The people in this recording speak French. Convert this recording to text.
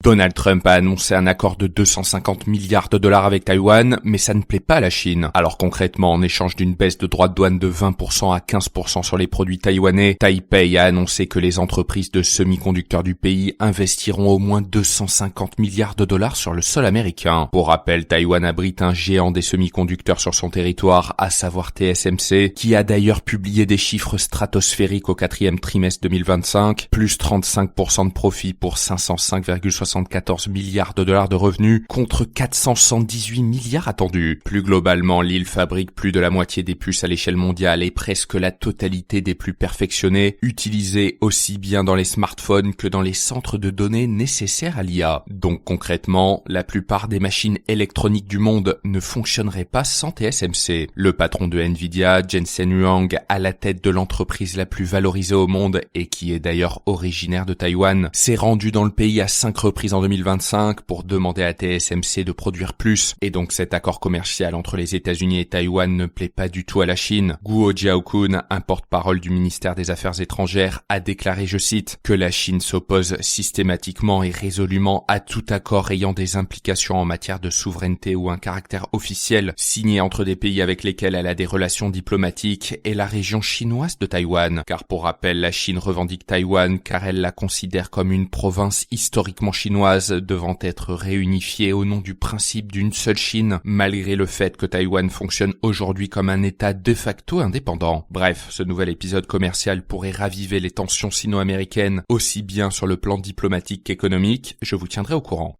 Donald Trump a annoncé un accord de 250 milliards de dollars avec Taïwan, mais ça ne plaît pas à la Chine. Alors concrètement, en échange d'une baisse de droits de douane de 20% à 15% sur les produits taïwanais, Taipei a annoncé que les entreprises de semi-conducteurs du pays investiront au moins 250 milliards de dollars sur le sol américain. Pour rappel, Taïwan abrite un géant des semi-conducteurs sur son territoire, à savoir TSMC, qui a d'ailleurs publié des chiffres stratosphériques au quatrième trimestre 2025, plus 35% de profit pour 505,74 milliards de dollars de revenus contre 418 milliards attendus. Plus globalement, l'île fabrique plus de la moitié des puces à l'échelle mondiale et presque la totalité des plus perfectionnées, utilisées aussi bien dans les smartphones que dans les centres de données nécessaires à l'IA. Donc concrètement, la plupart des machines électroniques du monde ne fonctionneraient pas sans TSMC. Le patron de Nvidia, Jensen Huang, à la tête de l'entreprise la plus valorisée au monde et qui est d'ailleurs originaire de Taïwan, s'est rendu dans le pays à 5 reprises en 2025 pour demander à TSMC de produire plus. Et donc cet accord commercial entre les États-Unis et Taïwan ne plaît pas du tout à la Chine. Guo Jiaokun, un porte-parole du ministère des Affaires étrangères, a déclaré, je cite, que la Chine s'oppose systématiquement et résolument à tout accord ayant des implications en matière de souveraineté ou un caractère officiel signé entre des pays avec lesquels elle a des relations diplomatiques et la région chinoise de Taïwan. Car pour rappel, la Chine revendique Taïwan car elle la considère comme une province historiquement chinoise devant être réunifiée au nom du principe d'une seule Chine, malgré le fait que Taïwan fonctionne aujourd'hui comme un État de facto indépendant. Bref, ce nouvel épisode commercial pourrait raviver les tensions sino-américaines, aussi bien sur le plan diplomatique qu'économique, je vous tiendrai au courant.